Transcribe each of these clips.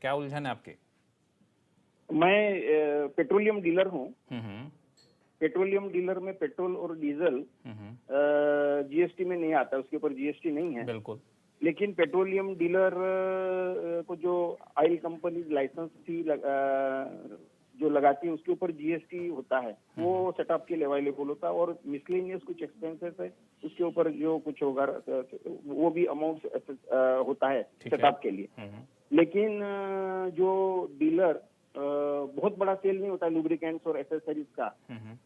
क्या उलझन है आपकी? मैं पेट्रोलियम डीलर हूँ। हम्म। पेट्रोलियम डीलर में पेट्रोल और डीजल जीएसटी में नहीं आता, उसके ऊपर जीएसटी नहीं है। बिल्कुल। लेकिन पेट्रोलियम डीलर को जो ऑयल कंपनी लाइसेंस थी जो लगाती है उसके ऊपर जीएसटी होता है, वो सेटअप के लिए अवेलेबल होता है। और मिसलेनियस कुछ एक्सपेंसेस है उसके ऊपर जो कुछ होगा वो भी अमाउंट होता है सेटअप के लिए। लेकिन जो डीलर बहुत बड़ा सेल नहीं होता लुब्रिकेंट्स और एसेसरीज का,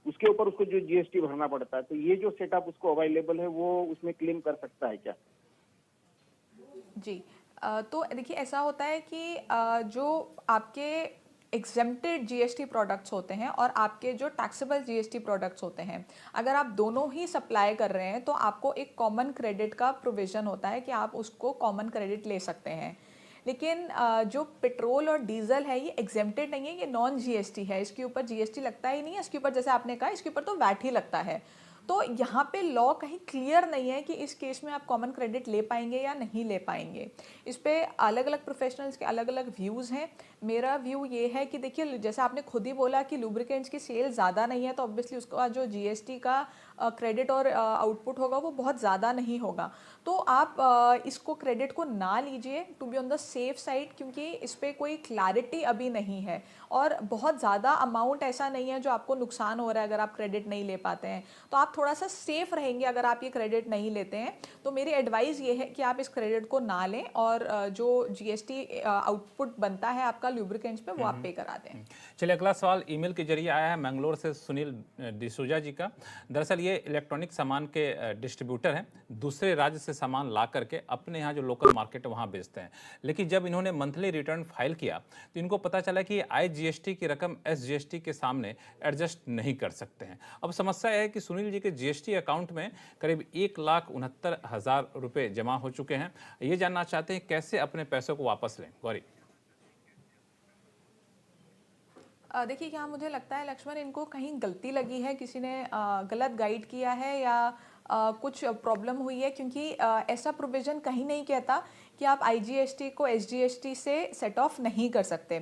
उसके ऊपर उसको जो जीएसटी भरना पड़ता है। तो ये जो सेटअप उसको अवेलेबल है वो उसमें क्लेम कर सकता है क्या? जी, तो देखिए ऐसा होता है कि जो आपके एग्जेम्प्टेड जीएसटी प्रोडक्ट्स होते हैं और आपके जो टैक्सेबल जीएसटी प्रोडक्ट्स होते हैं, अगर आप दोनों ही सप्लाई कर रहे हैं तो आपको एक कॉमन क्रेडिट का प्रोविज़न होता है कि आप उसको कॉमन क्रेडिट ले सकते हैं। लेकिन जो पेट्रोल और डीजल है ये एग्जेम्प्टेड नहीं है, ये नॉन जीएसटी है, इसके ऊपर जीएसटी लगता ही नहीं है। इसके ऊपर जैसे आपने कहा इसके ऊपर तो वैट ही लगता है। तो यहाँ पे लॉ कहीं क्लियर नहीं है कि इस केस में आप कॉमन क्रेडिट ले पाएंगे या नहीं ले पाएंगे। इस पे अलग अलग प्रोफेशनल्स के अलग अलग व्यूज़ हैं। मेरा व्यू ये है कि देखिए जैसे आपने खुद ही बोला कि लुब्रिकेंट्स की सेल ज़्यादा नहीं है, तो ऑब्वियसली उसका जो जीएसटी का क्रेडिट और आउटपुट होगा वो बहुत ज़्यादा नहीं होगा। तो आप इसको क्रेडिट को ना लीजिए to be on the safe side, क्योंकि इस पर कोई क्लैरिटी अभी नहीं है और बहुत ज़्यादा अमाउंट ऐसा नहीं है जो आपको नुकसान हो रहा है अगर आप क्रेडिट नहीं ले पाते हैं। तो आप थोड़ा सा सेफ रहेंगे अगर आप ये क्रेडिट नहीं लेते हैं। तो मेरी एडवाइस ये है कि आप इस क्रेडिट को ना लें और जो जीएसटी आउटपुट बनता है आपका लुब्रिकेंट्स पे वो आप पे करा दें। चलिए, अगला सवाल ईमेल के जरिए आया है मैंगलोर से सुनील डिसूजा जी का। दरअसल ये इलेक्ट्रॉनिक सामान के डिस्ट्रीब्यूटर हैं, दूसरे राज्य से सामान ला करके अपने यहाँ जो लोकल मार्केट है वहाँ बेचते हैं। लेकिन जब इन्होंने मंथली रिटर्न फाइल किया तो इनको पता चला कि आईजीएसटी की रकम एसजीएसटी के सामने एडजस्ट नहीं कर सकते हैं। अब समस्या है कि सुनील जी के जीएसटी अकाउंट में करीब 1,69,000 रुपये जमा हो चुके हैं। ये जानना चाहते हैं कैसे अपने पैसों को वापस लें। गौरी, देखिए क्या मुझे लगता है लक्ष्मण, इनको कहीं गलती लगी है, किसी ने गलत गाइड किया है या कुछ प्रॉब्लम हुई है, क्योंकि ऐसा प्रोविज़न कहीं नहीं कहता कि आप आईजीएसटी को एसजीएसटी से सेट ऑफ नहीं कर सकते।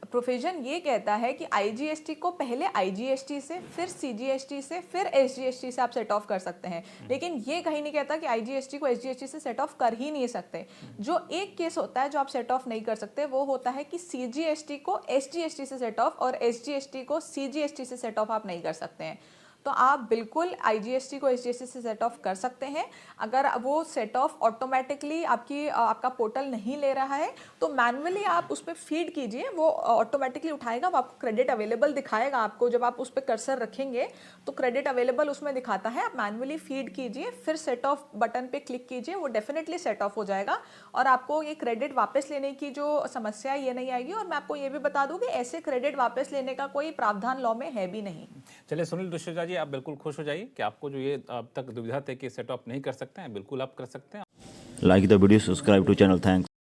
प्रोविज़न ये कहता है कि आईजीएसटी को पहले आईजीएसटी से, फिर सीजीएसटी से, फिर एसजीएसटी से आप सेट ऑफ कर सकते हैं। लेकिन ये कहीं नहीं कहता कि आईजीएसटी को एसजीएसटी से सेट ऑफ कर ही नहीं सकते। जो एक केस होता है जो आप सेट ऑफ नहीं कर सकते वो होता है कि सीजीएसटी को एसजीएसटी से सेट ऑफ और एसजीएसटी को सीजीएसटी से सेट ऑफ आप नहीं कर सकते हैं। तो आप बिल्कुल आईजीएसटी को एसजीएसटी से सेट ऑफ कर सकते हैं। अगर वो सेट ऑफ ऑटोमेटिकली आपका पोर्टल नहीं ले रहा है तो मैनुअली आप उस पर फीड कीजिए, वो ऑटोमेटिकली उठाएगा, वो आपको क्रेडिट अवेलेबल दिखाएगा। आपको जब आप उस पर कर्सर रखेंगे तो क्रेडिट अवेलेबल उसमें दिखाता है। आप मैनुअली फीड कीजिए, फिर सेट ऑफ बटन पे क्लिक कीजिए, वो डेफिनेटली सेट ऑफ हो जाएगा और आपको ये क्रेडिट वापस लेने की जो समस्या है ये नहीं आएगी। और मैं आपको ये भी बता दूं कि ऐसे क्रेडिट वापस लेने का कोई प्रावधान लॉ में है भी नहीं। चलिए सुनील डिसूजा जी, आप बिल्कुल खुश हो जाइए कि आपको जो ये अब तक दुविधा थे कि सेट ऑफ नहीं कर सकते हैं, बिल्कुल आप कर सकते हैं। Like the video, subscribe to channel. Thanks.